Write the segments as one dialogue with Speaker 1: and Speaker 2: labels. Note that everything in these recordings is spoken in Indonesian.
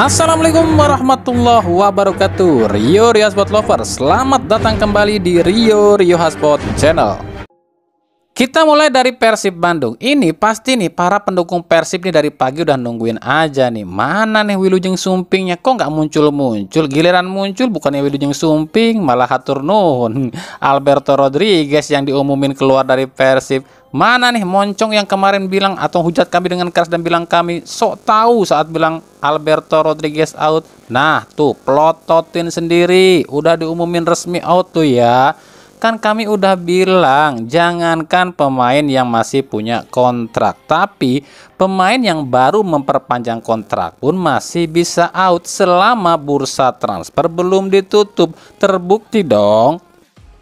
Speaker 1: Assalamualaikum warahmatullahi wabarakatuh. Rio Hotspot Lovers, selamat datang kembali di Rio Hotspot Channel. Kita mulai dari Persib Bandung. Ini pasti nih para pendukung Persib nih dari pagi udah nungguin aja nih. Mana nih Wilujeng Sumpingnya? Kok nggak muncul-muncul? Giliran muncul bukannya Wilujeng Sumping, malah hatur nuhun Alberto Rodriguez yang diumumin keluar dari Persib. Mana nih Moncong yang kemarin bilang atau hujat kami dengan keras dan bilang kami sok tahu saat bilang Alberto Rodriguez out. Nah tuh plototin sendiri, udah diumumin resmi out tuh ya. Kan kami udah bilang jangankan pemain yang masih punya kontrak, tapi pemain yang baru memperpanjang kontrak pun masih bisa out selama bursa transfer belum ditutup. Terbukti dong.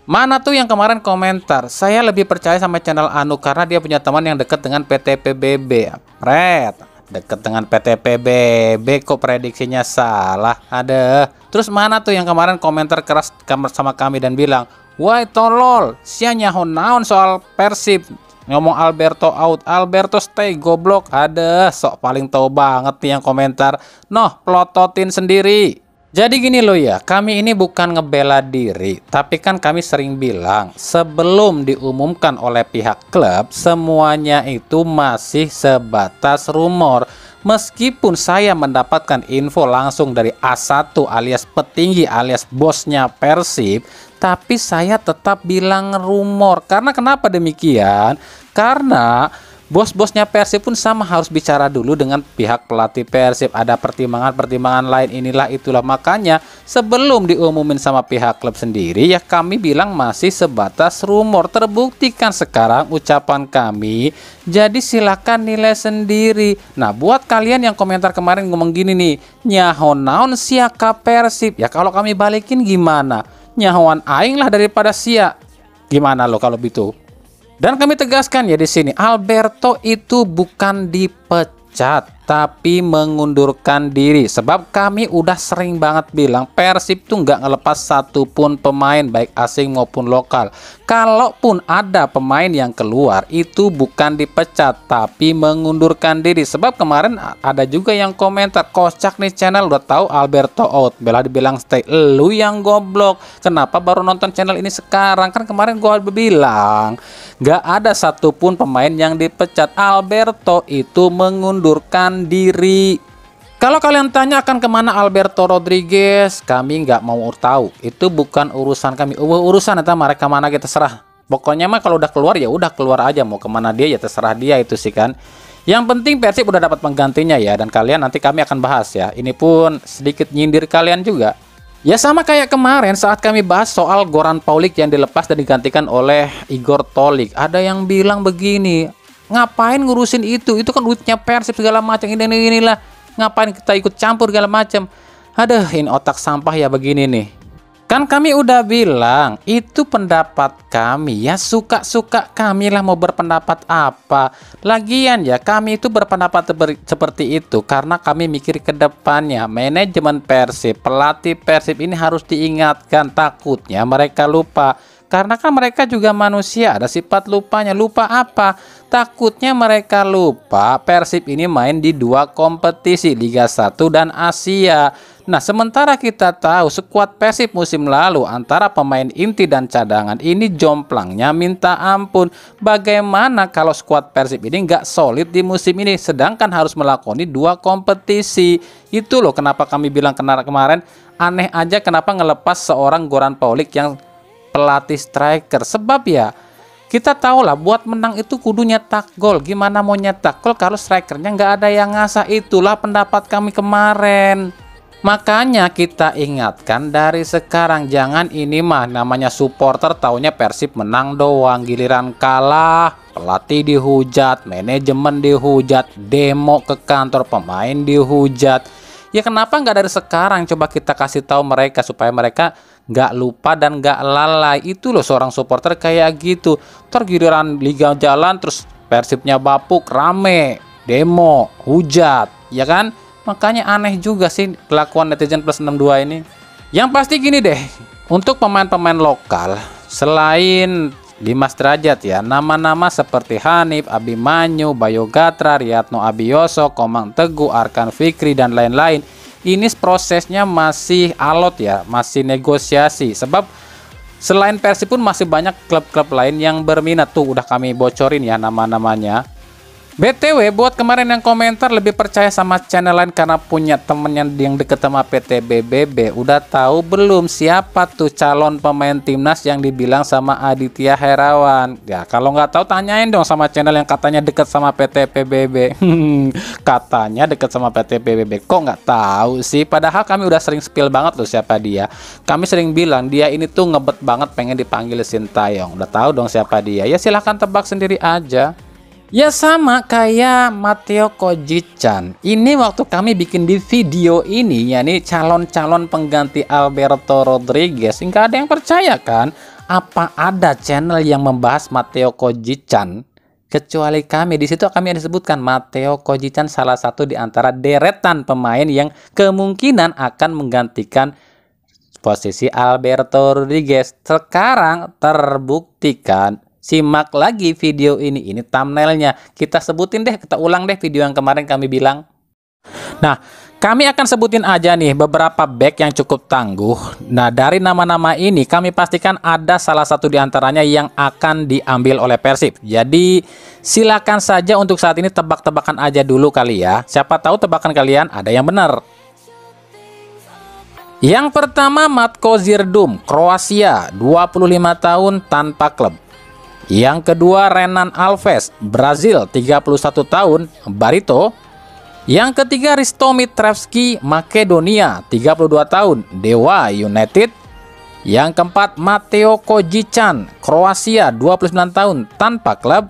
Speaker 1: Mana tuh yang kemarin komentar, saya lebih percaya sama channel Anu karena dia punya teman yang dekat dengan PT PBB. Pret, dekat dengan PT PBB kok prediksinya salah. Ada. Terus mana tuh yang kemarin komentar keras sama kami dan bilang, wah tolol, sia nyaho naon soal Persib. Ngomong Alberto out, Alberto stay goblok. Ada, sok paling tahu banget nih yang komentar. Noh, plototin sendiri. Jadi gini loh ya, kami ini bukan ngebela diri, tapi kan kami sering bilang sebelum diumumkan oleh pihak klub, semuanya itu masih sebatas rumor. Meskipun saya mendapatkan info langsung dari A1 alias petinggi alias bosnya Persib, tapi saya tetap bilang rumor. Karena kenapa demikian? Karena bos-bosnya Persib pun sama harus bicara dulu dengan pihak pelatih Persib. Ada pertimbangan-pertimbangan lain inilah itulah. Makanya sebelum diumumin sama pihak klub sendiri ya kami bilang masih sebatas rumor. Terbuktikan sekarang ucapan kami. Jadi silakan nilai sendiri. Nah buat kalian yang komentar kemarin ngomong gini nih, nyaho naon sia ka Persib. Ya kalau kami balikin gimana? Nyahoan aing lah daripada sia. Gimana lo kalau gitu? Dan kami tegaskan ya di sini, Alberto itu bukan dipecat, tapi mengundurkan diri. Sebab kami udah sering banget bilang Persib tuh nggak ngelepas satupun pemain baik asing maupun lokal. Kalaupun ada pemain yang keluar itu bukan dipecat, tapi mengundurkan diri. Sebab kemarin ada juga yang komentar, kocak nih channel udah tahu Alberto out, bela dibilang stay. Lu yang goblok, kenapa baru nonton channel ini sekarang? Kan kemarin gua bilang gak ada satupun pemain yang dipecat. Alberto itu mengundurkan diri. Kalau kalian tanya akan kemana Alberto Rodriguez, kami nggak mau tahu. Itu bukan urusan kami. Urusan itu mereka mana kita serah. Pokoknya mah kalau udah keluar ya udah keluar aja. Mau kemana dia ya terserah dia itu sih kan. Yang penting Persib udah dapat penggantinya ya. Dan kalian nanti kami akan bahas ya. Ini pun sedikit nyindir kalian juga. Ya sama kayak kemarin saat kami bahas soal Goran Paulik yang dilepas dan digantikan oleh Igor Tolik. Ada yang bilang begini, ngapain ngurusin itu kan duitnya Persib segala macam, inilah. Ngapain kita ikut campur segala macam. Aduh, ini otak sampah ya begini nih. Kan kami udah bilang, itu pendapat kami ya, suka-suka kami lah mau berpendapat apa. Lagian ya, kami itu berpendapat seperti itu karena kami mikir ke depannya. Manajemen Persib, pelatih Persib ini harus diingatkan, takutnya mereka lupa. Karena kan mereka juga manusia, ada sifat lupanya. Lupa apa? Takutnya mereka lupa Persib ini main di dua kompetisi, Liga 1 dan Asia. Nah sementara kita tahu skuad Persib musim lalu antara pemain inti dan cadangan ini jomplangnya minta ampun. Bagaimana kalau skuad Persib ini nggak solid di musim ini sedangkan harus melakoni dua kompetisi? Itu loh kenapa kami bilang kemarin aneh aja kenapa ngelepas seorang Goran Paulik yang pelatih striker. Sebab ya kita tahu lah buat menang itu kudu nyetak gol. Gimana mau nyetak gol kalau strikernya nggak ada yang ngasah? Itulah pendapat kami kemarin. Makanya kita ingatkan dari sekarang, jangan ini mah namanya supporter taunya Persib menang doang, giliran kalah pelatih dihujat, manajemen dihujat, demo ke kantor pemain dihujat. Ya kenapa nggak dari sekarang coba kita kasih tahu mereka supaya mereka nggak lupa dan nggak lalai. Itu loh seorang supporter kayak gitu. Tergiliran liga jalan terus Persibnya bapuk, rame, demo, hujat, ya kan? Makanya aneh juga sih kelakuan netizen plus 62 ini. Yang pasti gini deh, untuk pemain-pemain lokal selain Dimas Derajat ya, nama-nama seperti Hanif, Abimanyu, Bayu Gatra, Riyadno Abioso, Komang Teguh, Arkan Fikri dan lain-lain ini prosesnya masih alot ya, masih negosiasi. Sebab selain Persib pun masih banyak klub-klub lain yang berminat. Tuh udah kami bocorin ya nama-namanya. BTW buat kemarin yang komentar lebih percaya sama channel lain karena punya temen yang deket sama PT BBB. Udah tahu belum siapa tuh calon pemain timnas yang dibilang sama Aditya Herawan? Ya kalau nggak tahu tanyain dong sama channel yang katanya deket sama PT PBB. Katanya deket sama PT PBB, kok nggak tahu sih? Padahal kami udah sering spill banget loh siapa dia. Kami sering bilang dia ini tuh ngebet banget pengen dipanggil Sintayong. Udah tahu dong siapa dia? Ya silahkan tebak sendiri aja. Ya sama kayak Matteo Kojichan. Ini waktu kami bikin di video ini, ya nih calon-calon pengganti Alberto Rodriguez, nggak ada yang percaya kan? Apa ada channel yang membahas Matteo Kojichan? Kecuali kami. Di situ kami disebutkan Matteo Kojichan salah satu di antara deretan pemain yang kemungkinan akan menggantikan posisi Alberto Rodriguez. Sekarang terbuktikan. Simak lagi video ini thumbnailnya. Kita sebutin deh, kita ulang deh video yang kemarin kami bilang. Nah, kami akan sebutin aja nih beberapa back yang cukup tangguh. Nah, dari nama-nama ini kami pastikan ada salah satu di antaranya yang akan diambil oleh Persib. Jadi, silakan saja untuk saat ini tebak-tebakan aja dulu kali ya. Siapa tahu tebakan kalian ada yang benar. Yang pertama Matko Zirdum, Kroasia, 25 tahun tanpa klub. Yang kedua Renan Alves, Brazil, 31 tahun, Barito. Yang ketiga Risto Mitrevski, Makedonia, 32 tahun, Dewa United. Yang keempat Matteo Kojichan, Kroasia, 29 tahun, tanpa klub.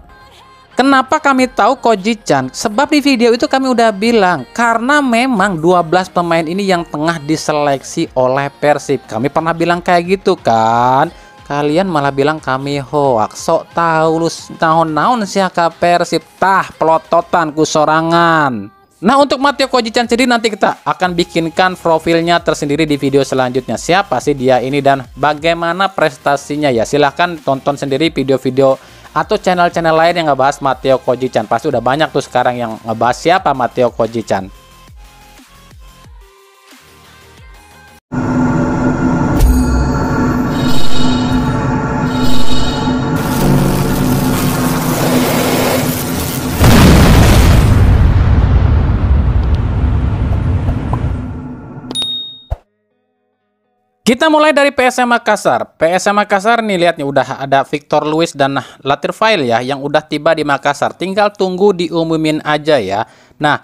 Speaker 1: Kenapa kami tahu Kojichan? Sebab di video itu kami udah bilang, karena memang 12 pemain ini yang tengah diseleksi oleh Persib. Kami pernah bilang kayak gitu kan. Kalian malah bilang kami hoax, sok tahu lu naon-naon siaka Persib, tah pelototan ku sorangan. Nah untuk Matteo Kojichan sendiri nanti kita akan bikinkan profilnya tersendiri di video selanjutnya. Siapa sih dia ini dan bagaimana prestasinya ya? Silahkan tonton sendiri video-video atau channel-channel lain yang ngebahas Matteo Kojichan. Pasti udah banyak tuh sekarang yang ngebahas siapa Matteo Kojichan. Kita mulai dari PSM Makassar. PSM Makassar nih lihat nih udah ada Victor Luis dan Latirfail ya yang udah tiba di Makassar. Tinggal tunggu diumumin aja ya. Nah,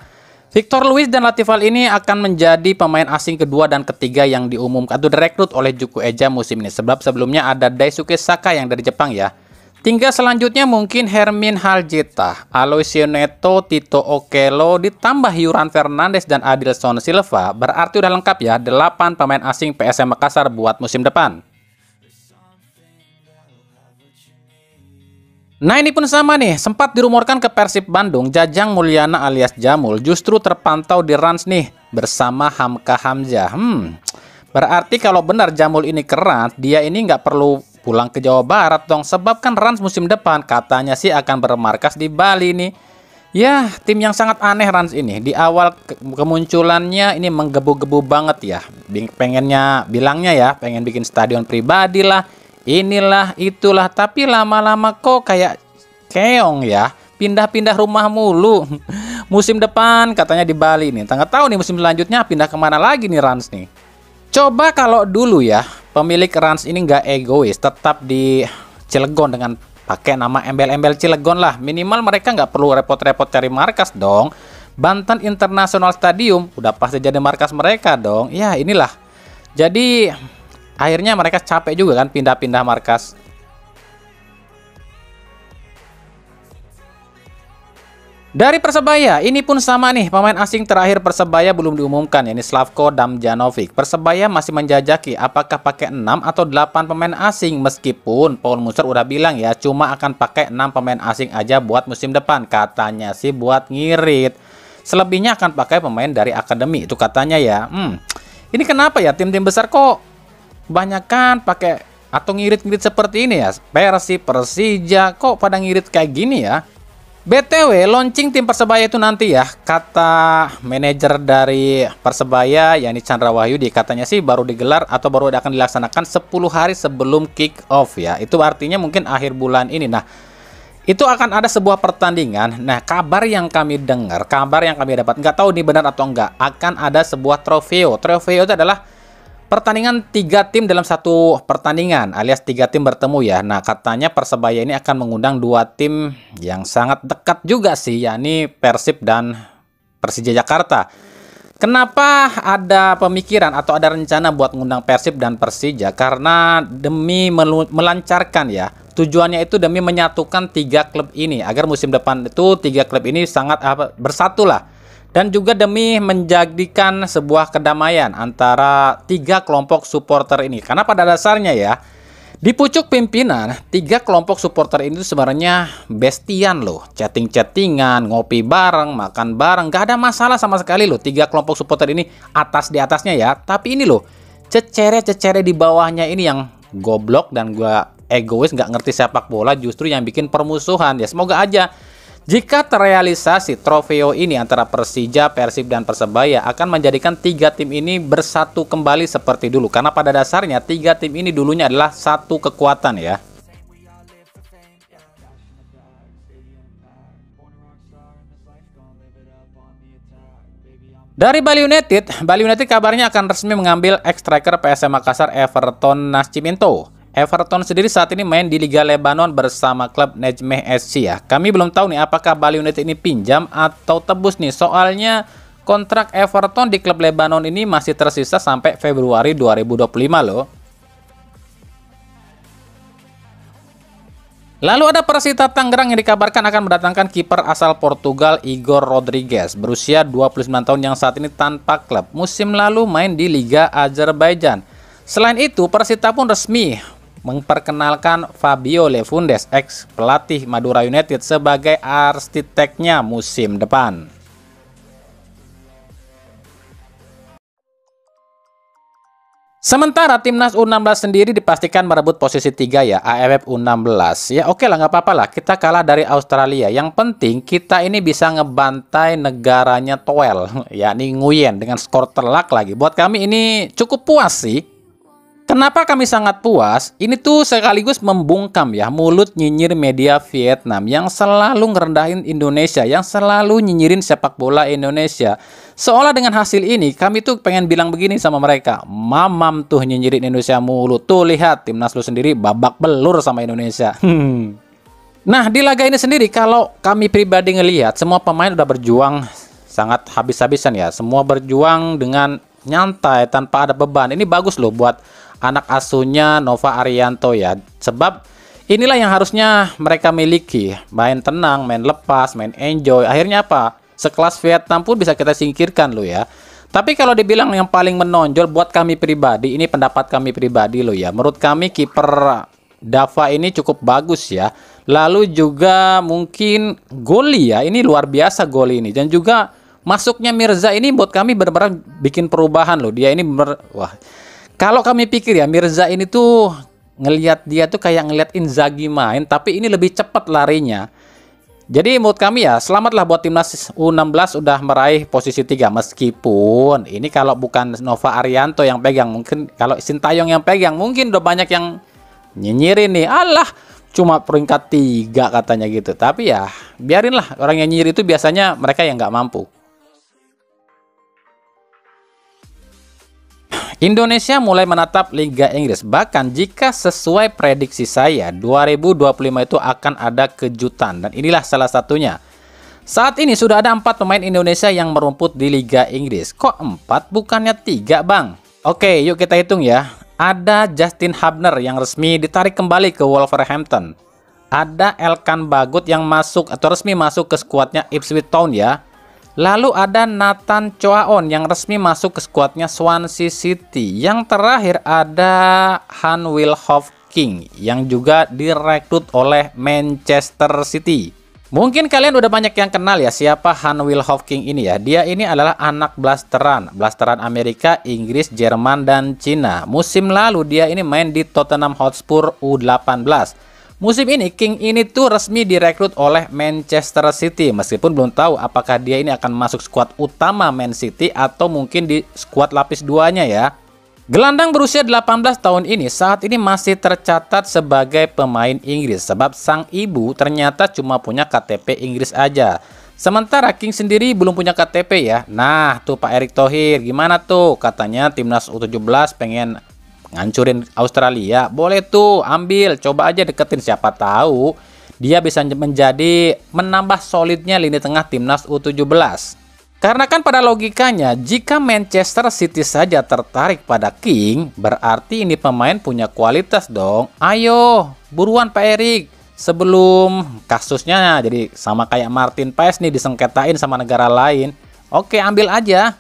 Speaker 1: Victor Luis dan Latirfail ini akan menjadi pemain asing kedua dan ketiga yang diumumkan atau direkrut oleh Juku Eja musim ini. Sebab sebelumnya ada Daisuke Saka yang dari Jepang ya. Tinggal selanjutnya mungkin Hermin Haljeta, Aloisio Neto, Tito Okello, ditambah Yuran Fernandes dan Adilson Silva. Berarti udah lengkap ya, 8 pemain asing PSM Makassar buat musim depan. Nah ini pun sama nih, sempat dirumorkan ke Persib Bandung, Jajang Mulyana alias Jamul justru terpantau di Rans nih bersama Hamka Hamzah. Berarti kalau benar Jamul ini keren, dia ini nggak perlu pulang ke Jawa Barat dong, sebab kan Rans musim depan katanya sih akan bermarkas di Bali nih. Ya, tim yang sangat aneh Rans ini. Di awal kemunculannya ini menggebu-gebu banget ya. Bilangnya ya, pengen bikin stadion pribadi lah, inilah, itulah. Tapi lama-lama kok kayak keong ya, pindah-pindah rumah mulu. Musim depan katanya di Bali nih. Nggak tahu nih musim selanjutnya pindah kemana lagi nih Rans nih. Coba kalau dulu ya, pemilik Rans ini nggak egois, tetap di Cilegon dengan pakai nama embel-embel Cilegon lah. Minimal mereka nggak perlu repot-repot cari markas dong. Banten International Stadium udah pasti jadi markas mereka dong. Ya inilah. Jadi akhirnya mereka capek juga kan pindah-pindah markas. Dari Persebaya, ini pun sama nih, pemain asing terakhir Persebaya belum diumumkan, yakni Slavko Damjanovic. Persebaya masih menjajaki apakah pakai 6 atau 8 pemain asing, meskipun Paul Musser udah bilang ya, cuma akan pakai 6 pemain asing aja buat musim depan. Katanya sih buat ngirit. Selebihnya akan pakai pemain dari akademi, itu katanya ya. Ini kenapa ya tim-tim besar kok kebanyakan pakai atau ngirit-ngirit seperti ini ya? Persib, Persija, kok pada ngirit kayak gini ya? BTW, launching tim Persebaya itu nanti ya, kata manajer dari Persebaya, yakni Chandra Wahyudi, katanya sih baru digelar atau baru akan dilaksanakan 10 hari sebelum kick off ya. Itu artinya mungkin akhir bulan ini. Nah, itu akan ada sebuah pertandingan. Nah, kabar yang kami dengar, kabar yang kami dapat, nggak tahu ini benar atau enggak, akan ada sebuah trofeo. Trofeo itu adalah pertandingan 3 tim dalam satu pertandingan, alias 3 tim bertemu ya. Nah, katanya Persebaya ini akan mengundang 2 tim yang sangat dekat juga sih, yakni Persib dan Persija Jakarta. Kenapa ada pemikiran atau ada rencana buat mengundang Persib dan Persija? Karena demi melancarkan ya. Tujuannya itu demi menyatukan 3 klub ini agar musim depan itu 3 klub ini sangat bersatu lah. Dan juga demi menjadikan sebuah kedamaian antara 3 kelompok supporter ini. Karena pada dasarnya ya, di pucuk pimpinan, 3 kelompok supporter ini sebenarnya bestian loh. Chatting-chattingan, ngopi bareng, makan bareng, gak ada masalah sama sekali loh. 3 kelompok supporter ini atas di atasnya ya. Tapi ini loh, cecere-cecere di bawahnya ini yang goblok dan gua egois, gak ngerti sepak bola, justru yang bikin permusuhan. Ya semoga aja jika terrealisasi trofeo ini antara Persija, Persib, dan Persebaya akan menjadikan 3 tim ini bersatu kembali seperti dulu. Karena pada dasarnya 3 tim ini dulunya adalah satu kekuatan ya. Dari Bali United kabarnya akan resmi mengambil ex-striker PSM Makassar Everton Nascimento. Everton sendiri saat ini main di Liga Lebanon bersama klub Nejmeh SC ya. Kami belum tahu nih apakah Bali United ini pinjam atau tebus nih. Soalnya kontrak Everton di klub Lebanon ini masih tersisa sampai Februari 2025 loh. Lalu ada Persita Tangerang yang dikabarkan akan mendatangkan kiper asal Portugal Igor Rodriguez berusia 29 tahun yang saat ini tanpa klub. Musim lalu main di Liga Azerbaijan. Selain itu, Persita pun resmi memperkenalkan Fabio Lefundes, ex pelatih Madura United, sebagai arsiteknya musim depan. Sementara timnas U16 sendiri dipastikan merebut posisi 3 ya, AFF U16. Ya oke lah, nggak apa-apa lah, kita kalah dari Australia. Yang penting kita ini bisa ngebantai negaranya Toel, yakni Nguyen, dengan skor telak lagi. Buat kami ini cukup puas sih. Kenapa kami sangat puas? Ini tuh sekaligus membungkam ya mulut nyinyir media Vietnam yang selalu ngerendahin Indonesia, yang selalu nyinyirin sepak bola Indonesia. Seolah dengan hasil ini kami tuh pengen bilang begini sama mereka, mamam tuh nyinyirin Indonesia mulu, tuh lihat timnas lu sendiri babak belur sama Indonesia. Nah di laga ini sendiri kalau kami pribadi ngelihat semua pemain udah berjuang sangat habis-habisan ya, semua berjuang dengan nyantai tanpa ada beban. Ini bagus loh buat anak asuhnya Nova Arianto ya, sebab inilah yang harusnya mereka miliki, main tenang, main lepas, main enjoy. Akhirnya apa? Sekelas Vietnam pun bisa kita singkirkan loh ya. Tapi kalau dibilang yang paling menonjol buat kami pribadi, ini pendapat kami pribadi loh ya, menurut kami kiper Dava ini cukup bagus ya. Lalu juga mungkin goli ya, ini luar biasa goli ini. Dan juga masuknya Mirza ini buat kami benar-benar bikin perubahan loh. Dia ini wah, kalau kami pikir ya Mirza ini tuh ngelihat dia tuh kayak ngelihat Inzaghi main, tapi ini lebih cepat larinya. Jadi menurut kami ya selamatlah buat timnas U16 udah meraih posisi 3, meskipun ini kalau bukan Nova Arianto yang pegang, mungkin kalau Sintayong yang pegang mungkin udah banyak yang nyinyirin nih, alah cuma peringkat 3 katanya gitu. Tapi ya biarinlah, orang yang nyinyir itu biasanya mereka yang nggak mampu. Indonesia mulai menatap Liga Inggris. Bahkan jika sesuai prediksi saya, 2025 itu akan ada kejutan. Dan inilah salah satunya. Saat ini sudah ada 4 pemain Indonesia yang merumput di Liga Inggris. Kok 4 bukannya 3 bang? Oke, yuk kita hitung ya. Ada Justin Hubner yang resmi ditarik kembali ke Wolverhampton. Ada Elkan Bagot yang masuk atau resmi masuk ke skuadnya Ipswich Town ya. Lalu ada Nathan Choaon yang resmi masuk ke skuadnya Swansea City. Yang terakhir ada Han Will-Hofking yang juga direkrut oleh Manchester City. Mungkin kalian udah banyak yang kenal ya siapa Han Will-Hofking ini ya. Dia ini adalah anak blasteran Amerika, Inggris, Jerman, dan Cina. Musim lalu dia ini main di Tottenham Hotspur U18. Musim ini King ini tuh resmi direkrut oleh Manchester City, meskipun belum tahu apakah dia ini akan masuk skuad utama Man City atau mungkin di skuad lapis 2-nya ya. Gelandang berusia 18 tahun ini saat ini masih tercatat sebagai pemain Inggris sebab sang ibu ternyata cuma punya KTP Inggris aja. Sementara King sendiri belum punya KTP ya. Nah tuh Pak Erick Thohir gimana tuh, katanya timnas U17 pengen ngancurin Australia. Boleh tuh ambil, coba aja deketin, siapa tahu dia bisa menambah solidnya lini tengah timnas U17. Karena kan pada logikanya jika Manchester City saja tertarik pada King, berarti ini pemain punya kualitas dong. Ayo buruan Pak Erick, sebelum kasusnya jadi sama kayak Martin Paes nih disengketain sama negara lain. Oke, ambil aja.